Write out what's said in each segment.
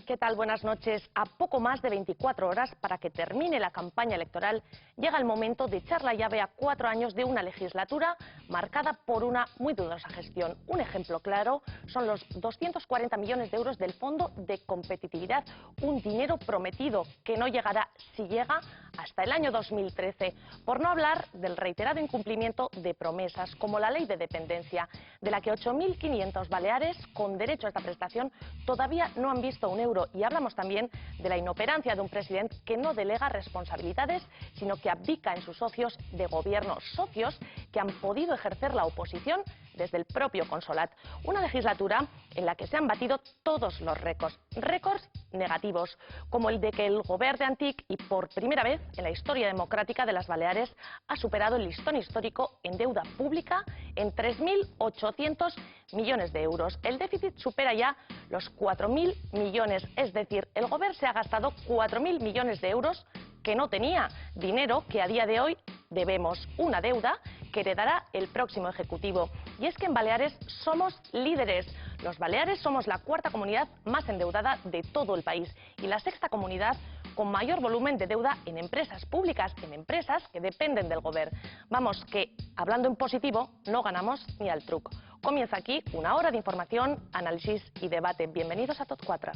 ¿Qué tal? Buenas noches. A poco más de 24 horas para que termine la campaña electoral, llega el momento de echar la llave a 4 años de una legislatura marcada por una muy dudosa gestión. Un ejemplo claro son los 240 millones de euros del Fondo de Competitividad, un dinero prometido que no llegará, si llega, hasta el año 2013. Por no hablar del reiterado incumplimiento de promesas, como la ley de dependencia, de la que 8.500 baleares con derecho a esta prestación todavía no han visto un euro. Y hablamos también de la inoperancia de un presidente que no delega responsabilidades, sino que abdica en sus socios de gobierno, socios que han podido ejercer la oposición desde el propio Consolat. Una legislatura en la que se han batido todos los récords negativos, como el de que el Govern de Antic, y por primera vez en la historia democrática de las Baleares, ha superado el listón histórico en deuda pública en 3.800 millones de euros. El déficit supera ya los 4.000 millones, es decir, el Govern se ha gastado 4.000 millones de euros que no tenía, dinero que a día de hoy debemos, una deuda que heredará el próximo Ejecutivo. Y es que en Baleares somos líderes. Los Baleares somos la cuarta comunidad más endeudada de todo el país y la sexta comunidad con mayor volumen de deuda en empresas públicas, en empresas que dependen del Govern. Vamos, que hablando en positivo no ganamos ni al truc. Comienza aquí una hora de información, análisis y debate. Bienvenidos a Tot 4.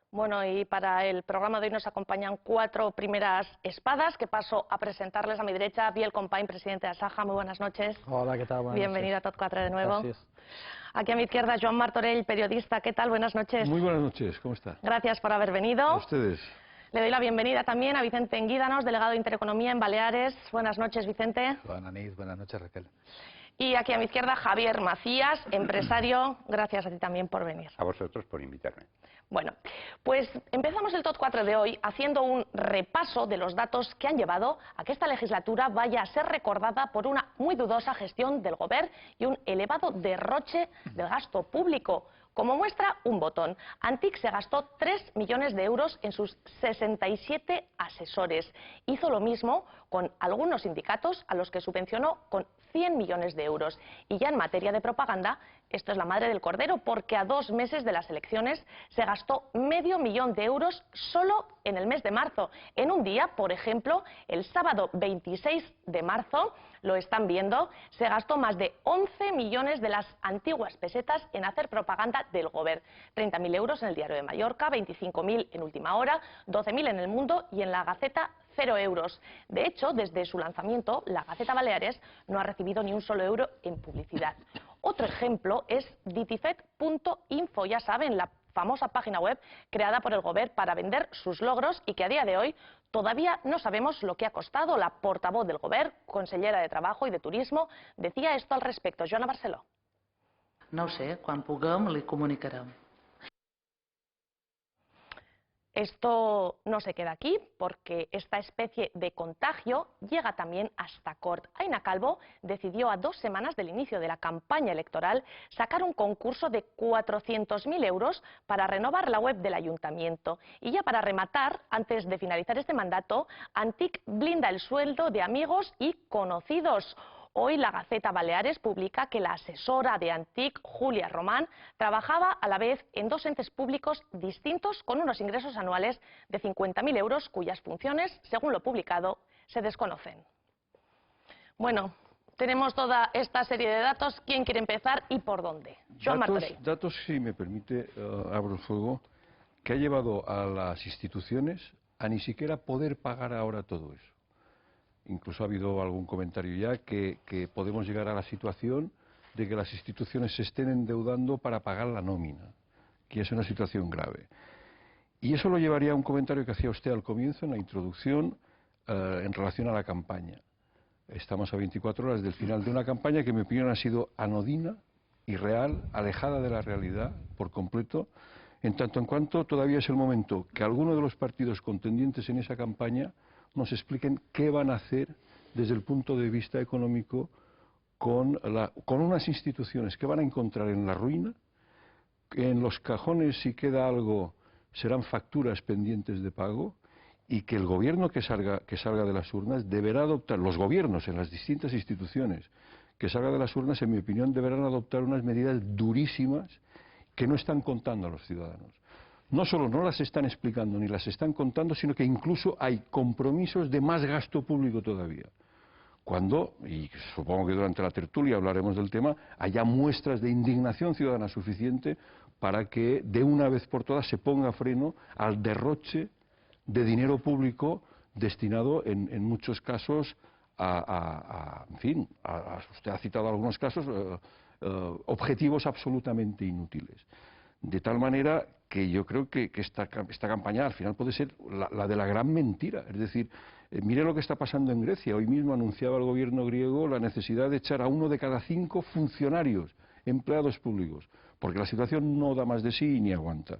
Bueno, y para el programa de hoy nos acompañan 4 primeras espadas que paso a presentarles. A mi derecha, Biel Compain, presidente de Asaja. Muy buenas noches. Hola, ¿qué tal? Buenas Bienvenido noches. a Tot 4 de nuevo. Gracias. Aquí a mi izquierda, Joan Martorell, periodista. ¿Qué tal? Buenas noches. Muy buenas noches, ¿cómo está? Gracias por haber venido. A ustedes. Le doy la bienvenida también a Vicente Enguídanos, delegado de Intereconomía en Baleares. Buenas noches, Vicente. Buenas noches, Raquel. Y aquí a mi izquierda, Javier Macías, empresario. Gracias a ti también por venir. A vosotros por invitarme. Bueno, pues empezamos el Tot 4 de hoy haciendo un repaso de los datos que han llevado a que esta legislatura vaya a ser recordada por una muy dudosa gestión del Govern y un elevado derroche del gasto público. Como muestra, un botón. Antic se gastó 3 millones de euros en sus 67 asesores. Hizo lo mismo con algunos sindicatos a los que subvencionó con 100 millones de euros. Y ya en materia de propaganda, esto es la madre del cordero, porque a 2 meses de las elecciones se gastó medio millón de euros solo en el mes de marzo. En un día, por ejemplo, el sábado 26 de marzo, lo están viendo, se gastó más de 11 millones de las antiguas pesetas en hacer propaganda del Govern. 30.000 euros en el Diario de Mallorca, 25.000 en Última Hora, 12.000 en El Mundo y en La Gaceta 0 euros. De hecho, desde su lanzamiento, La Gaceta Baleares no ha recibido ni un solo euro en publicidad. Otro ejemplo es ditifet.info, ya saben, la famosa página web creada por el Govern para vender sus logros y que a día de hoy todavía no sabemos lo que ha costado. La portavoz del Govern, consellera de Trabajo y de Turismo, decía esto al respecto. Joana Barceló. No ho sé, quan puguem li comunicarem. Esto no se queda aquí, porque esta especie de contagio llega también hasta Cort. Aina Calvo decidió a 2 semanas del inicio de la campaña electoral sacar un concurso de 400.000 euros para renovar la web del ayuntamiento. Y ya para rematar, antes de finalizar este mandato, Antic blinda el sueldo de amigos y conocidos. Hoy la Gaceta Baleares publica que la asesora de Antic, Julia Román, trabajaba a la vez en 2 entes públicos distintos con unos ingresos anuales de 50.000 euros, cuyas funciones, según lo publicado, se desconocen. Bueno, tenemos toda esta serie de datos. ¿Quién quiere empezar y por dónde? Joan Martorell. Datos, si me permite, abro el fuego, que ha llevado a las instituciones a ni siquiera poder pagar ahora todo eso. Incluso ha habido algún comentario ya que podemos llegar a la situación de que las instituciones se estén endeudando para pagar la nómina, que es una situación grave. Y eso lo llevaría a un comentario que hacía usted al comienzo, en la introducción, en relación a la campaña. Estamos a 24 horas del final de una campaña que, en mi opinión, ha sido anodina, irreal, alejada de la realidad por completo, en tanto en cuanto todavía es el momento que alguno de los partidos contendientes en esa campaña nos expliquen qué van a hacer desde el punto de vista económico con unas instituciones que van a encontrar en la ruina, que en los cajones, si queda algo, serán facturas pendientes de pago, y que el gobierno que salga de las urnas deberá adoptar, los gobiernos en las distintas instituciones que salga de las urnas, en mi opinión, deberán adoptar unas medidas durísimas que no están contando a los ciudadanos. No solo no las están explicando ni las están contando, sino que incluso hay compromisos de más gasto público todavía. Cuando, y supongo que durante la tertulia hablaremos del tema, haya muestras de indignación ciudadana suficiente para que de una vez por todas se ponga freno al derroche de dinero público destinado en muchos casos usted ha citado algunos casos, objetivos absolutamente inútiles. De tal manera que yo creo que esta campaña al final puede ser la de la gran mentira. Es decir, mire lo que está pasando en Grecia. Hoy mismo anunciaba el gobierno griego la necesidad de echar a 1 de cada 5 funcionarios, empleados públicos, porque la situación no da más de sí ni aguanta.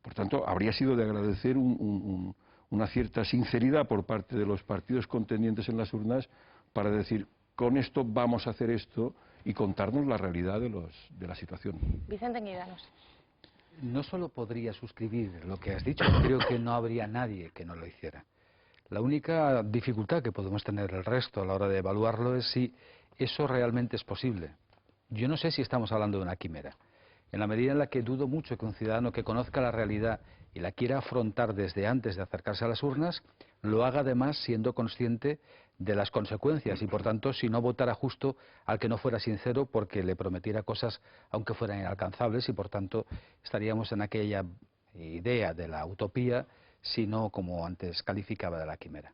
Por tanto, habría sido de agradecer una cierta sinceridad por parte de los partidos contendientes en las urnas para decir, con esto vamos a hacer esto y contarnos la realidad de la situación. Vicente Guidanos. No solo podría suscribir lo que has dicho, creo que no habría nadie que no lo hiciera. La única dificultad que podemos tener el resto a la hora de evaluarlo es si eso realmente es posible. Yo no sé si estamos hablando de una quimera. En la medida en la que dudo mucho que un ciudadano que conozca la realidad y la quiera afrontar desde antes de acercarse a las urnas, lo haga además siendo consciente de las consecuencias y, por tanto, si no votara justo al que no fuera sincero porque le prometiera cosas aunque fueran inalcanzables y, por tanto, estaríamos en aquella idea de la utopía, sino como antes calificaba de la quimera.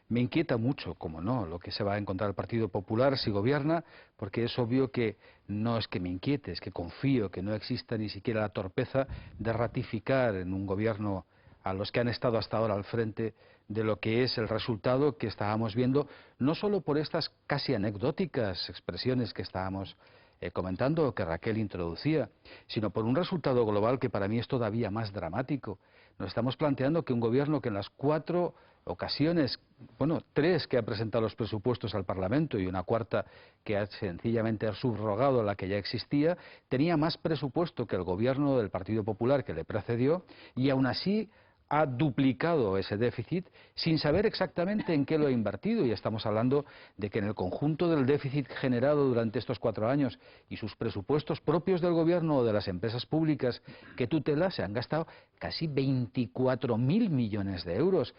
Me inquieta mucho, como no, lo que se va a encontrar el Partido Popular si gobierna, porque es obvio que no es que me inquiete, es que confío que no exista ni siquiera la torpeza de ratificar en un gobierno a los que han estado hasta ahora al frente de lo que es el resultado que estábamos viendo, no solo por estas casi anecdóticas expresiones que estábamos comentando, que Raquel introducía, sino por un resultado global que para mí es todavía más dramático. Nos estamos planteando que un gobierno que en las 4 ocasiones, bueno, 3 que ha presentado los presupuestos al Parlamento y una 4ª que sencillamente ha subrogado la que ya existía, tenía más presupuesto que el gobierno del Partido Popular que le precedió y aún así ha duplicado ese déficit sin saber exactamente en qué lo ha invertido, y estamos hablando de que en el conjunto del déficit generado durante estos 4 años y sus presupuestos propios del gobierno o de las empresas públicas que tutela se han gastado casi 24.000 millones de euros.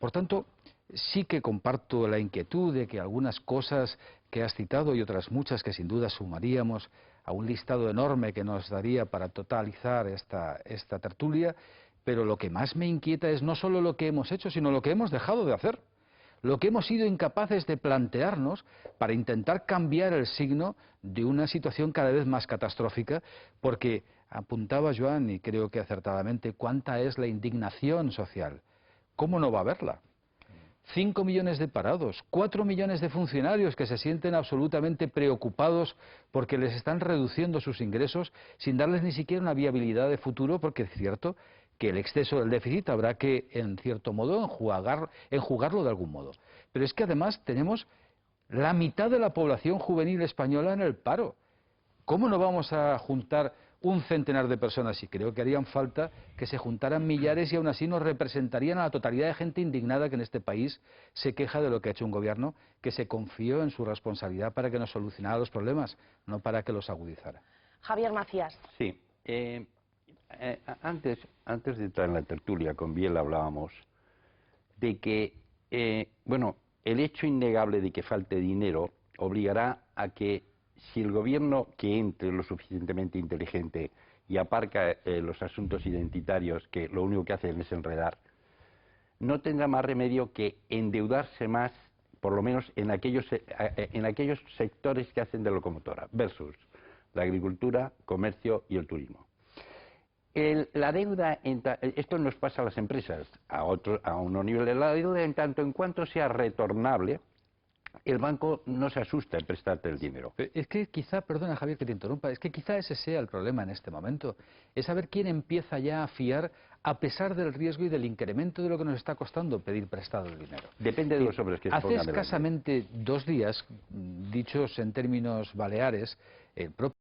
Por tanto, sí que comparto la inquietud de que algunas cosas que has citado y otras muchas que sin duda sumaríamos a un listado enorme que nos daría para totalizar esta tertulia, pero lo que más me inquieta es no solo lo que hemos hecho, sino lo que hemos dejado de hacer, lo que hemos sido incapaces de plantearnos para intentar cambiar el signo de una situación cada vez más catastrófica, porque apuntaba Joan, y creo que acertadamente, cuánta es la indignación social. ¿Cómo no va a haberla? 5 millones de parados, 4 millones de funcionarios que se sienten absolutamente preocupados porque les están reduciendo sus ingresos sin darles ni siquiera una viabilidad de futuro, porque es cierto que el exceso del déficit habrá que, en cierto modo, enjugarlo de algún modo. Pero es que además tenemos la mitad de la población juvenil española en el paro. ¿Cómo no vamos a juntar un centenar de personas? Y creo que harían falta que se juntaran millares y aún así nos representarían a la totalidad de gente indignada que en este país se queja de lo que ha hecho un gobierno que se confió en su responsabilidad para que nos solucionara los problemas, no para que los agudizara. Javier Macías. Sí. Antes de entrar en la tertulia con Biel hablábamos de que, el hecho innegable de que falte dinero obligará a que si el gobierno que entre lo suficientemente inteligente y aparca los asuntos identitarios, que lo único que hacen es enredar, no tendrá más remedio que endeudarse más, por lo menos en aquellos sectores que hacen de locomotora, versus la agricultura, comercio y el turismo. La deuda, esto nos pasa a las empresas, a unos niveles, la deuda en tanto en cuanto sea retornable, el banco no se asusta en prestarte el dinero. Es que quizá, perdona Javier que te interrumpa, es que quizá ese sea el problema en este momento. Es saber quién empieza ya a fiar a pesar del riesgo y del incremento de lo que nos está costando pedir prestado el dinero. Depende de los hombres que se pongan Hace delante. escasamente 2 días, dichos en términos baleares, el propio